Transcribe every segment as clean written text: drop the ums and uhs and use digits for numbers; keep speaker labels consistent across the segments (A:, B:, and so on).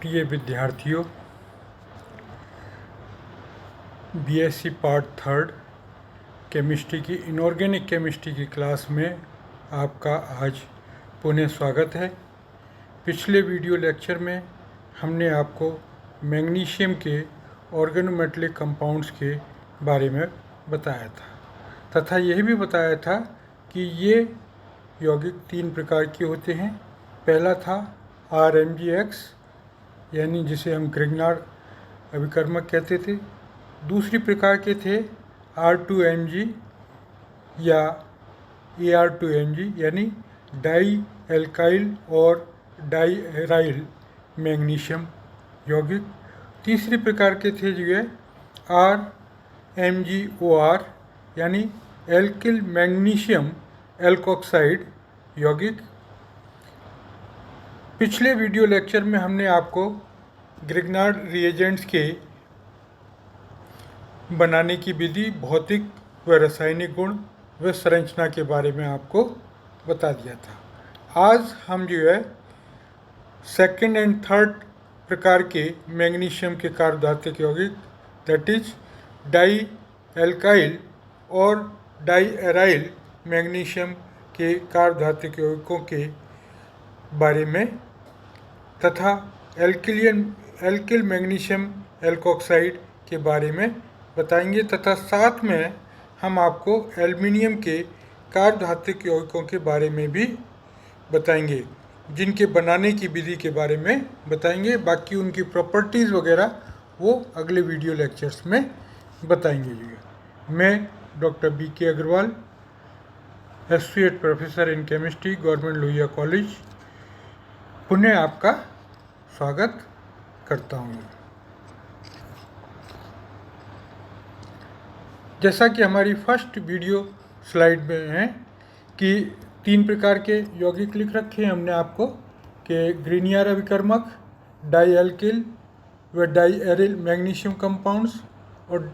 A: प्रिय विद्यार्थियों, BSc part 3 chemistry की इनऑर्गेनिक केमिस्ट्री की क्लास में आपका आज पुनः स्वागत है। पिछले वीडियो लेक्चर में हमने आपको मैग्नीशियम के ऑर्गेनोमेटेलिक कंपाउंड्स के बारे में बताया था तथा यह भी बताया था कि ये यौगिक 3 प्रकार के होते हैं। पहला था RMgX, यानी जिसे हम ग्रिग्नार्ड अभिकर्मक कहते थे। दूसरी प्रकार के थे R2Mg या AR2Mg, यानी डाई एल्काइल और डाई एराइल मैग्नीशियम यौगिक। तीसरी प्रकार के थे जो है RMgOR, यानी एल्किल मैग्नीशियम एल्कोक्साइड यौगिक। पिछले वीडियो लेक्चर में हमने आपको ग्रिग्नार्ड रिएजेंट्स के बनाने की विधि, भौतिक व रासायनिक गुण व संरचना के बारे में आपको बता दिया था। आज हम जो है सेकंड एंड थर्ड प्रकार के मैग्नीशियम के कार्बोधातुक यौगिक, दैट इज डाई एल्काइल और डाई एराइल मैग्नीशियम के कार्बोधातुक यौगिकों के बारे में तथा एल्किल मैग्नीशियम एल्कोक्साइड के बारे में बताएंगे तथा साथ में हम आपको एल्युमिनियम के कार्बोधातुक यौगिकों के बारे में भी बताएंगे, जिनके बनाने की विधि के बारे में बताएंगे। बाकी उनकी प्रॉपर्टीज़ वगैरह वो अगले वीडियो लेक्चर्स में बताएंगे। मैं doctor BK Agarwal, associate professor in chemistry, government Lohia college, पुनः आपका स्वागत करता हूँ। जैसा कि हमारी फर्स्ट वीडियो स्लाइड में है कि 3 प्रकार के यौगिक लिख रखे हैं हमने आपको कि ग्रिग्नार्ड अभिकर्मक, डाई एल्किल व डाई एरिल मैग्नीशियम कंपाउंड्स और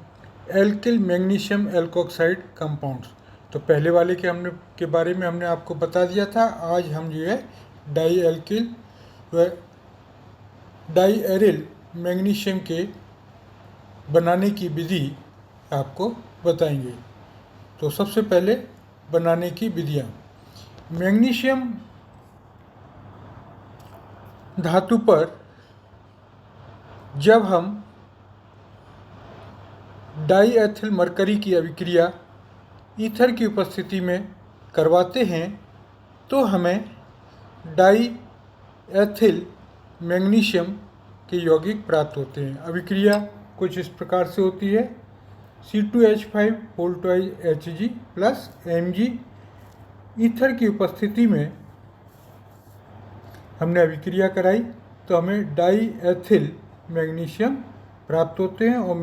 A: एल्किल मैग्नीशियम एल्कोक्साइड कंपाउंड्स। तो पहले वाले के बारे में हमने आपको बता दिया था। आज हम जो है डाई एल्किल व डाई एरिल मैग्नीशियम के बनाने की विधि आपको बताएंगे। तो सबसे पहले बनाने की विधियाँ। मैग्नीशियम धातु पर जब हम डाई एथिल मरकरी की अभिक्रिया ईथर की उपस्थिति में करवाते हैं तो हमें डाई एथिल मैग्नीशियम के यौगिक प्राप्त होते हैं। अभिक्रिया कुछ इस प्रकार से होती है: C2H5 Hg plus Mg। Ether की उपस्थिति में हमने अभिक्रिया कराई तो हमें डाई एथिल मैग्नीशियम प्राप्त होते हैं और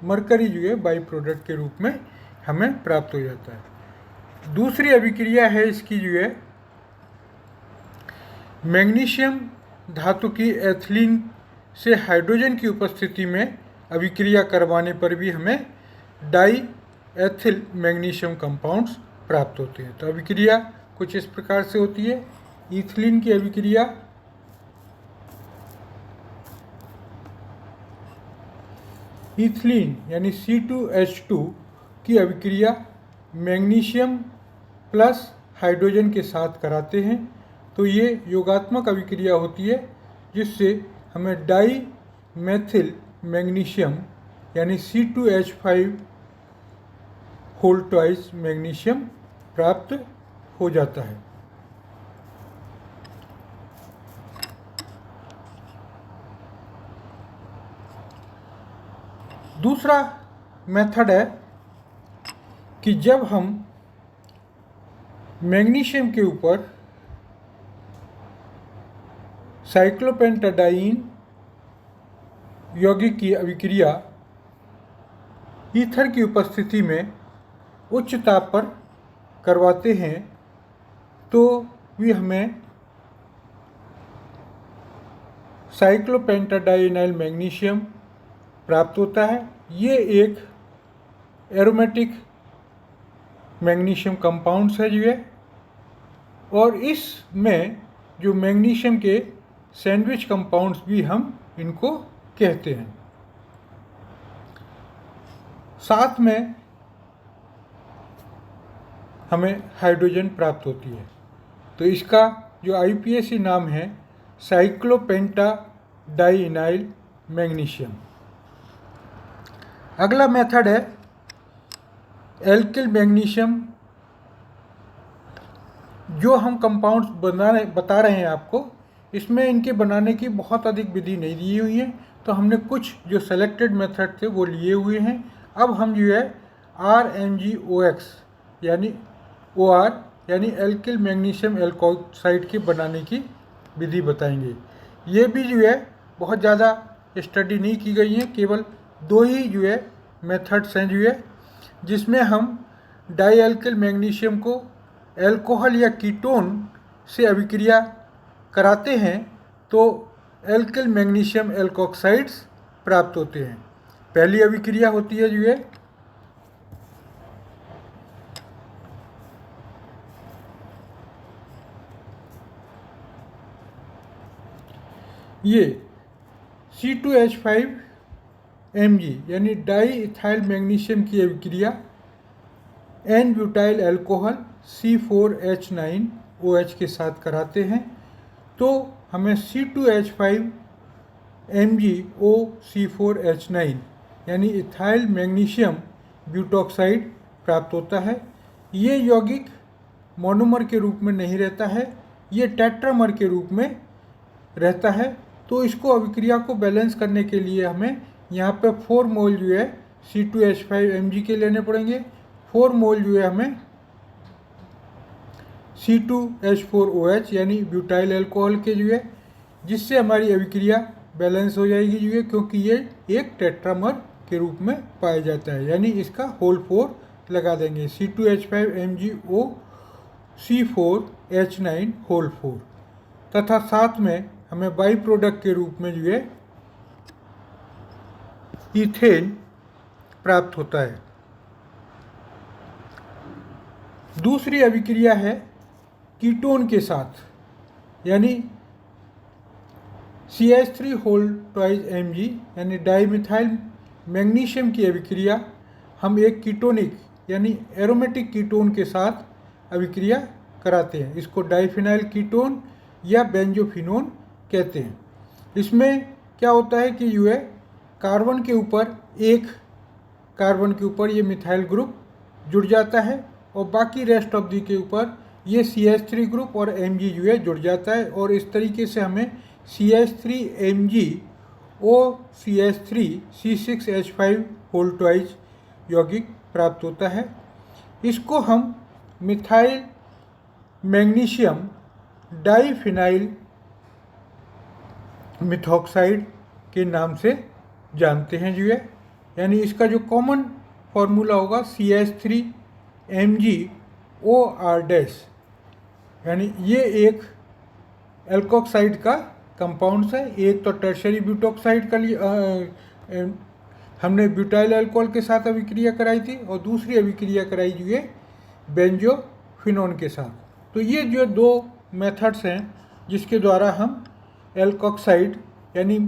A: मरकरी जो है बाई प्रोडक्ट के रूप में हमें प्राप्त हो जाता है। दूसरी अभिक्रिया है इसकी जो है मैग्नीशियम धातु की एथिलीन से हाइड्रोजन की उपस्थिति में अभिक्रिया करवाने पर भी हमें डाई एथिल मैग्नीशियम कंपाउंड्स प्राप्त होते हैं। तो अभिक्रिया कुछ इस प्रकार से होती है: इथिलीन की अभिक्रिया इथिलीन यानी C2H2 की अभिक्रिया मैग्नीशियम प्लस हाइड्रोजन के साथ कराते हैं तो ये योगात्मक अभिक्रिया होती है, जिससे हमें डाई मेथिल मैग्नीशियम यानी C2H5 होल ट्वाइस मैग्नीशियम प्राप्त हो जाता है। दूसरा मेथड है कि जब हम मैग्नीशियम के ऊपर साइक्लोपेंटाडाइन यौगिक की अभिक्रिया ईथर की उपस्थिति में उच्च ताप पर करवाते हैं तो भी हमें साइक्लोपेंटाडाइनाइल मैग्नीशियम प्राप्त होता है। ये एक एरोमेटिक मैग्नीशियम कंपाउंड्स है जो है, और इसमें जो मैग्नीशियम के सैंडविच कंपाउंड्स भी हम इनको कहते हैं। साथ में हमें हाइड्रोजन प्राप्त होती है। तो इसका जो आईयूपीएसी नाम है साइक्लोपेंटा डाइइनाइल मैग्नीशियम। अगला मेथड है एल्किल मैग्नीशियम। जो हम कंपाउंड्स बता रहे हैं आपको, इसमें इनके बनाने की बहुत अधिक विधि नहीं दी हुई है, तो हमने कुछ जो सेलेक्टेड मेथड थे वो लिए हुए हैं। अब हम जो है RMgOX यानी OR यानी एल्किल मैग्नीशियम एल्कोक्साइड के बनाने की विधि बताएंगे। ये भी जो है बहुत ज़्यादा स्टडी नहीं की गई है, केवल 2 ही जो है मेथड्स हैं जो है, जिसमें हम डाई एल्किल मैग्नीशियम को एल्कोहल या कीटोन से अभिक्रिया कराते हैं तो एल्किल मैग्नीशियम एल्कोक्साइड्स प्राप्त होते हैं। पहली अभिक्रिया होती है जो है ये C2H5Mg यानी डाई इथाइल मैग्नीशियम की अभिक्रिया एन ब्यूटाइल अल्कोहल C4H9OH के साथ कराते हैं तो हमें C2H5MgOC4H9 यानी इथाइल मैग्नीशियम ब्यूटॉक्साइड प्राप्त होता है। ये यौगिक मोनोमर के रूप में नहीं रहता है, ये टेट्रामर के रूप में रहता है। तो इसको अभिक्रिया को बैलेंस करने के लिए हमें यहाँ पे 4 मोल जो है C2H5Mg के लेने पड़ेंगे, 4 मोल जो है हमें C2H4OH यानी ब्यूटाइल अल्कोहल के जो है, जिससे हमारी अभिक्रिया बैलेंस हो जाएगी जो है, क्योंकि ये एक टेट्रामर के रूप में पाया जाता है। यानी इसका होल 4 लगा देंगे C2H5MgOC4H9 होल 4, तथा साथ में हमें बाई प्रोडक्ट के रूप में जो है इथेन प्राप्त होता है। दूसरी अभिक्रिया है कीटोन के साथ, यानी CH3 यानी डाईमिथाइल मैग्नीशियम की अभिक्रिया हम एक कीटोनिक यानी एरोमेटिक कीटोन के साथ अभिक्रिया कराते हैं। इसको डाइफिनाइल कीटोन या बेंजोफिनोन कहते हैं। इसमें क्या होता है कि जो है कार्बन के ऊपर ये मिथाइल ग्रुप जुड़ जाता है और बाकी रेस्ट ऑफ दी के ऊपर ये CH3 ग्रुप और Mg जो है जुड़ जाता है, और इस तरीके से हमें CH3MgOCH3C6H5 यौगिक प्राप्त होता है। इसको हम मिथाइल मैग्नीशियम डाइफिनाइल मिथॉक्साइड के नाम से जानते हैं जो है, यानी इसका जो कॉमन फॉर्मूला होगा CH3MgOR-, यानी ये एक एल्कोक्साइड का कंपाउंड्स है। एक तो टर्शरी ब्यूटॉक्साइड का लिए हमने ब्यूटाइल अल्कोहल के साथ अभिक्रिया कराई थी, और दूसरी अभिक्रिया कराई जो है बेंजोफिनोन के साथ। तो ये जो 2 मेथड्स हैं जिसके द्वारा हम एल्कोक्साइड यानी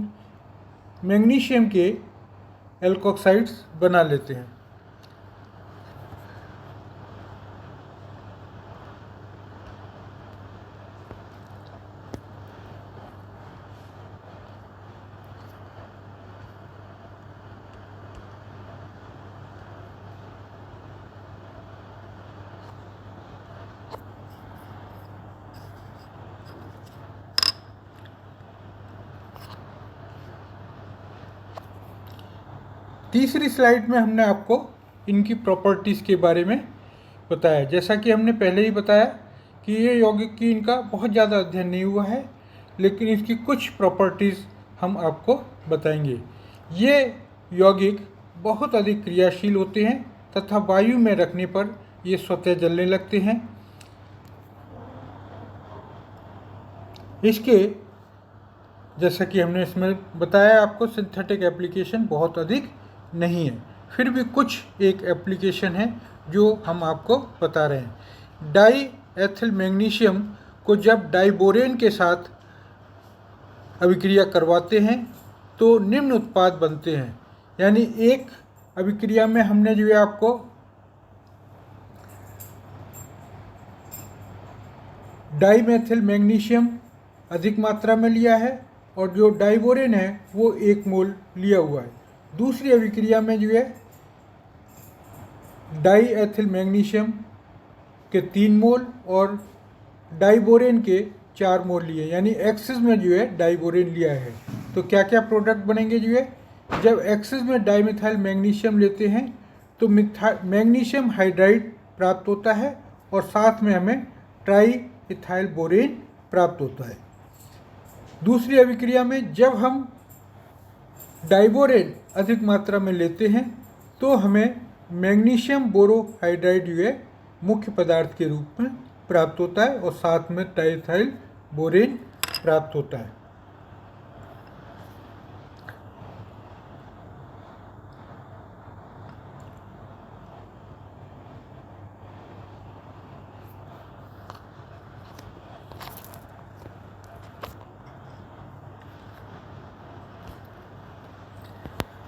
A: मैग्नीशियम के एल्कोक्साइड्स बना लेते हैं। तीसरी स्लाइड में हमने आपको इनकी प्रॉपर्टीज़ के बारे में बताया। जैसा कि हमने पहले ही बताया कि ये यौगिक की इनका बहुत ज़्यादा अध्ययन नहीं हुआ है, लेकिन इसकी कुछ प्रॉपर्टीज़ हम आपको बताएंगे। ये यौगिक बहुत अधिक क्रियाशील होते हैं तथा वायु में रखने पर ये स्वतः जलने लगते हैं। इसके जैसा कि हमने इसमें बताया आपको, सिंथेटिक एप्लीकेशन बहुत अधिक नहीं है, फिर भी कुछ एक एप्लीकेशन है जो हम आपको बता रहे हैं। डाई एथिल मैग्नीशियम को जब डाइबोरेन के साथ अभिक्रिया करवाते हैं तो निम्न उत्पाद बनते हैं। यानी एक अभिक्रिया में हमने जो है आपको डाईमेथिल मैग्नीशियम अधिक मात्रा में लिया है और जो डाइबोरेन है वो 1 मोल लिया हुआ है। दूसरी अभिक्रिया में जो है डाईएथिल मैग्नीशियम के 3 मोल और डाइबोरेन के 4 मोल लिए, यानी एक्सिस में जो है डाइबोरेन लिया है। तो क्या क्या प्रोडक्ट बनेंगे जो है, जब एक्सिस में डाईमिथाइल मैग्नीशियम लेते हैं तो मैग्नीशियम हाइड्राइड प्राप्त होता है और साथ में हमें ट्राई इथाइल बोरेन प्राप्त होता है। दूसरी अभिक्रिया में जब हम डाइबोरेन अधिक मात्रा में लेते हैं तो हमें मैग्नीशियम बोरोहाइड्राइड जो है मुख्य पदार्थ के रूप में प्राप्त होता है और साथ में ट्राइइथाइल बोरेन प्राप्त होता है।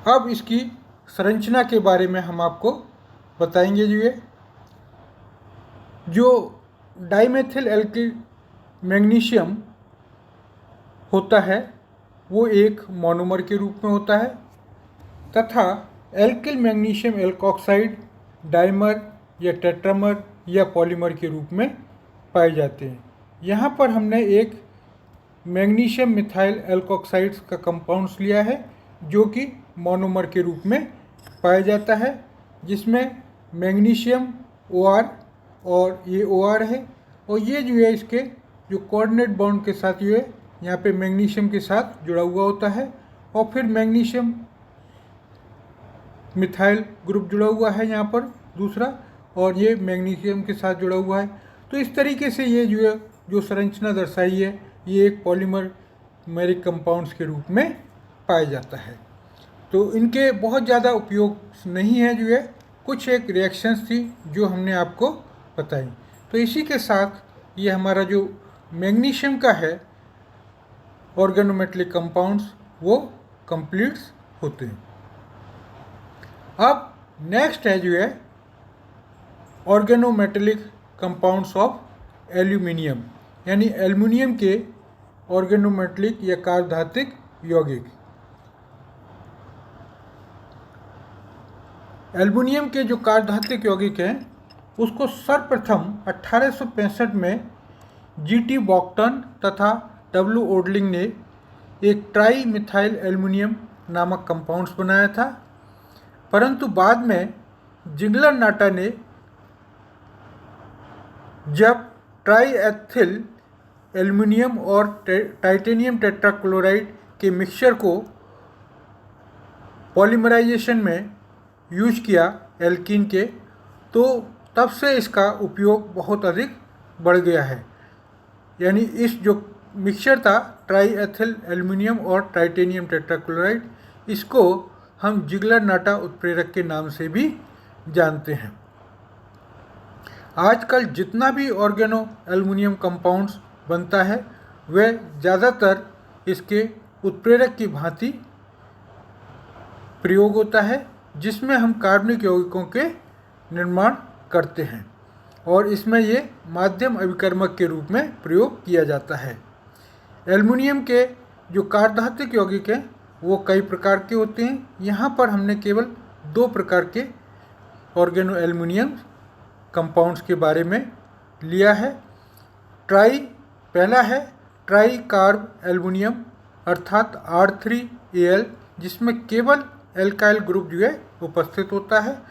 A: अब इसकी संरचना के बारे में हम आपको बताएंगे जो डाईमेथिल एल्किल मैग्नीशियम होता है वो एक मोनोमर के रूप में होता है तथा एल्किल मैग्नीशियम एल्कोक्साइड डाइमर या टेट्रामर या पॉलीमर के रूप में पाए जाते हैं। यहाँ पर हमने एक मैग्नीशियम मिथाइल एल्कोक्साइड्स का कंपाउंड्स लिया है जो कि मोनोमर के रूप में पाया जाता है, जिसमें मैग्नीशियम OR और ये OR है और ये जो है इसके जो कोऑर्डिनेट बॉन्ड के साथ जो है यहाँ पे मैग्नीशियम के साथ जुड़ा हुआ होता है और फिर मैग्नीशियम मिथाइल ग्रुप जुड़ा हुआ है यहाँ पर दूसरा और ये मैग्नीशियम के साथ जुड़ा हुआ है। तो इस तरीके से ये जो है जो संरचना दर्शाई है ये एक पॉलीमरेरिक कंपाउंड्स के रूप में पाया जाता है। तो इनके बहुत ज़्यादा उपयोग नहीं है जो है, कुछ एक रिएक्शंस थी जो हमने आपको बताई। तो इसी के साथ ये हमारा जो मैग्नीशियम का है ऑर्गेनोमेटेलिक कंपाउंड्स वो कंप्लीट्स होते हैं। अब नेक्स्ट है जो है ऑर्गेनोमेटेलिक कंपाउंड्स ऑफ एल्यूमिनियम, यानी एल्युमिनियम के ऑर्गेनोमेटेलिक या कार्बधातिक यौगिक। एल्युमिनियम के जो कार्बधातिक यौगिक हैं उसको सर्वप्रथम 1865 में GT बॉक्टन तथा W ओडलिंग ने एक ट्राई मिथाइल एल्युमिनियम नामक कंपाउंड्स बनाया था, परंतु बाद में जिंगलर नाटा ने जब ट्राईएथिल एल्युमिनियम और टाइटेनियम टेट्राक्लोराइड के मिक्सचर को पॉलीमराइजेशन में यूज किया एल्कीन के, तो तब से इसका उपयोग बहुत अधिक बढ़ गया है। यानी इस जो मिक्सचर था ट्राईएथिल एल्युमिनियम और टाइटेनियम टेट्राक्लोराइड, इसको हम जिंगलर नाटा उत्प्रेरक के नाम से भी जानते हैं। आजकल जितना भी ऑर्गेनो एल्युमिनियम कंपाउंड्स बनता है वह ज़्यादातर इसके उत्प्रेरक की भांति प्रयोग होता है, जिसमें हम कार्बनिक यौगिकों के निर्माण करते हैं और इसमें ये माध्यम अभिकर्मक के रूप में प्रयोग किया जाता है। एल्युमिनियम के जो कार्बधातिक यौगिक हैं वो कई प्रकार के होते हैं। यहाँ पर हमने केवल 2 प्रकार के ऑर्गेनो एल्युमिनियम कंपाउंड्स के बारे में लिया है। पहला है ट्राई कार्ब एल्युमिनियम अर्थात R3Al, जिसमें केवल एल्काइल ग्रुप जो है उपस्थित होता है।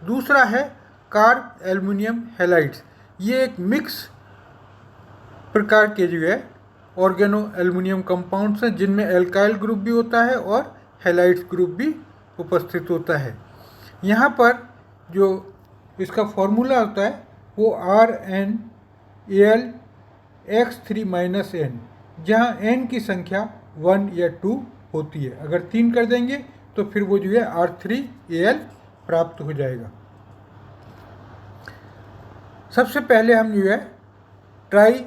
A: दूसरा है कार्ब एल्युमिनियम हैलाइड्स, ये एक मिक्स प्रकार के जो है ऑर्गेनो एल्युमिनियम कंपाउंड्स हैं जिनमें एल्काइल ग्रुप भी होता है और हैलाइड्स ग्रुप भी उपस्थित होता है। यहाँ पर जो इसका फॉर्मूला होता है वो RnAlX3-N, जहाँ N की संख्या 1 या 2 होती है। अगर 3 कर देंगे तो फिर वो जो है R3Al प्राप्त हो जाएगा। सबसे पहले हम जो है ट्राई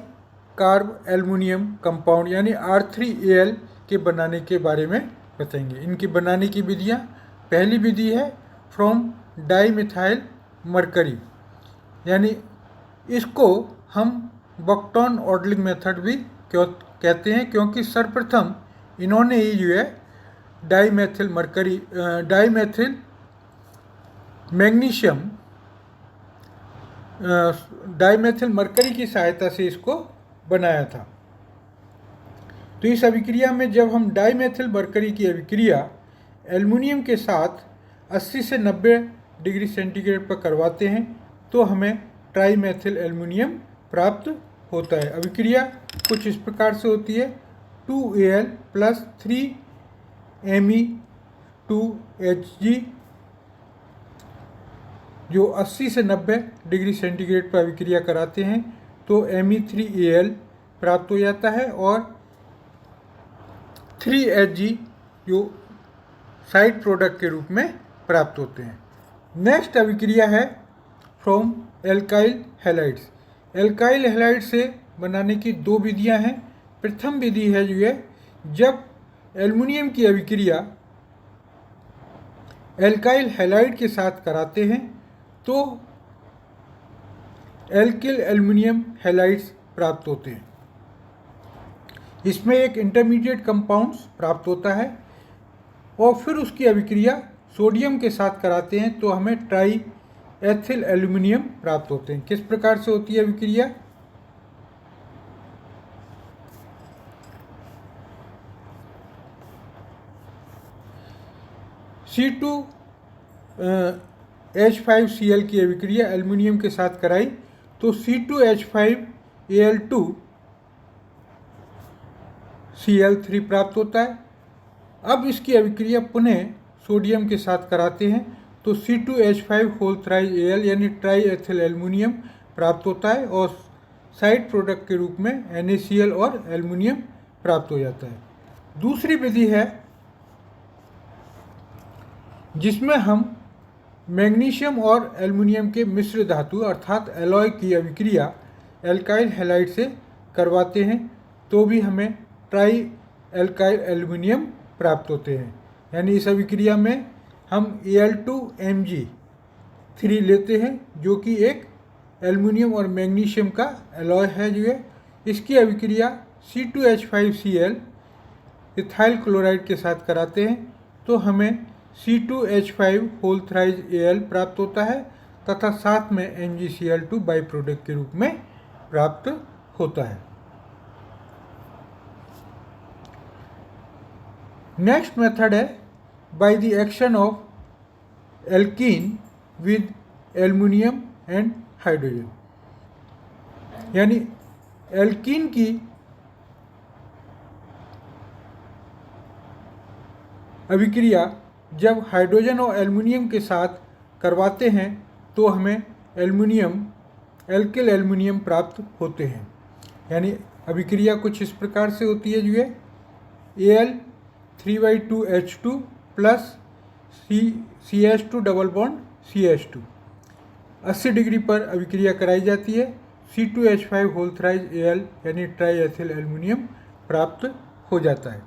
A: कार्ब एल्युमिनियम कंपाउंड यानी R3Al के बनाने के बारे में बताएंगे। इनकी बनाने की विधियाँ, पहली विधि है फ्रॉम डाई मिथाइल मरकरी, यानी इसको हम बकटॉन ऑडलिंग मेथड भी कहते हैं, क्योंकि सर्वप्रथम इन्होंने ही जो है डाईमेथिल मरकरी की सहायता से इसको बनाया था। तो इस अभिक्रिया में जब हम डाईमेथिल मरकरी की अभिक्रिया एल्युमिनियम के साथ 80 से 90 डिग्री सेंटीग्रेड पर करवाते हैं तो हमें ट्राईमेथिल एल्युमिनियम प्राप्त होता है। अभिक्रिया कुछ इस प्रकार से होती है, 2Al + 3Me2Hg, जो 80 से 90 डिग्री सेंटीग्रेड पर अभिक्रिया कराते हैं तो Me3Al प्राप्त हो जाता है और 3Hg जो साइड प्रोडक्ट के रूप में प्राप्त होते हैं। नेक्स्ट अभिक्रिया है from alkyl halides. Alkyl halide से बनाने की दो विधियां हैं। प्रथम विधि है जो है जब एल्युमिनियम की अभिक्रिया एल्काइल हैलाइड के साथ कराते हैं तो एल्किल एल्युमिनियम हैलाइड्स प्राप्त होते हैं। इसमें एक इंटरमीडिएट कंपाउंड्स प्राप्त होता है और फिर उसकी अभिक्रिया सोडियम के साथ कराते हैं तो हमें ट्राई एथिल एल्युमिनियम प्राप्त होते हैं। किस प्रकार से होती है अभिक्रिया? C2H5Cl की अभिक्रिया एल्युमिनियम के साथ कराई तो C2H5Al2Cl3 प्राप्त होता है। अब इसकी अभिक्रिया पुनः सोडियम के साथ कराते हैं तो C2H5Al यानी ट्राई एथिल एल्युमिनियम प्राप्त होता है और साइड प्रोडक्ट के रूप में NaCl और एल्युमिनियम प्राप्त हो जाता है। दूसरी विधि है जिसमें हम मैग्नीशियम और एल्युमिनियम के मिश्र धातु अर्थात एलॉय की अभिक्रिया एल्काइल हैलाइड से करवाते हैं तो भी हमें ट्राई एल्काइल एल्युमिनियम प्राप्त होते हैं। यानी इस अभिक्रिया में हम Al2Mg3 लेते हैं जो कि एक एल्युमिनियम और मैग्नीशियम का एलॉय है जो है। इसकी अभिक्रिया C2H5Cl इथाइल क्लोराइड के साथ कराते हैं तो हमें C2H5Al प्राप्त होता है तथा साथ में MgCl2 बाई प्रोडक्ट के रूप में प्राप्त होता है। नेक्स्ट मेथड है by the action of alkene with aluminium and hydrogen, यानी एल्कीन की अभिक्रिया जब हाइड्रोजन और एल्युमिनियम के साथ करवाते हैं तो हमें एल्किल एल्युमिनियम प्राप्त होते हैं। यानी अभिक्रिया कुछ इस प्रकार से होती है जो है Al3/2H2 plus CH2 double bond CH2 80 degree पर अभिक्रिया कराई जाती है। C2H5Al यानी ट्राई एथिल एल्युमिनियम प्राप्त हो जाता है।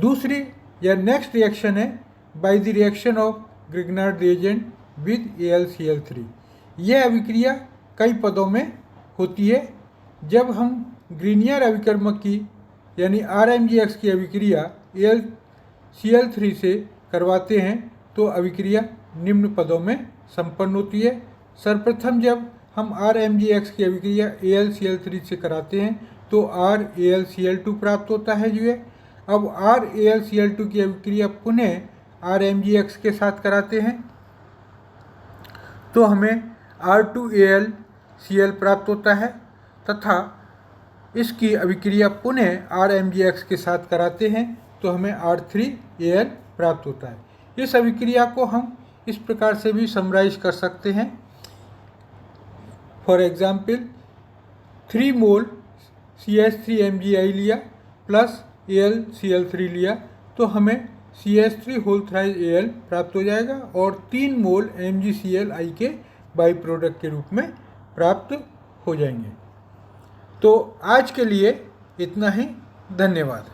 A: दूसरी या नेक्स्ट रिएक्शन है by the reaction of Grignard reagent with AlCl3। यह अभिक्रिया कई पदों में होती है। जब हम ग्रीनियर अभिकर्मक की यानी RMgX की अभिक्रिया AlCl3 से करवाते हैं तो अभिक्रिया निम्न पदों में संपन्न होती है। सर्वप्रथम जब हम RMgX की अभिक्रिया AlCl3 से कराते हैं तो RAlCl2 प्राप्त होता है जो है। अब RAlCl2 की अभिक्रिया पुनः RMgX के साथ कराते हैं तो हमें R2AlCl प्राप्त होता है तथा इसकी अभिक्रिया पुनः RMgX के साथ कराते हैं तो हमें R3Al प्राप्त होता है। इस अभिक्रिया को हम इस प्रकार से भी समराइज कर सकते हैं। फॉर एग्जाम्पल 3 मोल CH3MgI लिया प्लस AlCl3 लिया तो हमें CH3Al प्राप्त हो जाएगा और 3 मोल MgCl के बाई प्रोडक्ट के रूप में प्राप्त हो जाएंगे। तो आज के लिए इतना ही। धन्यवाद।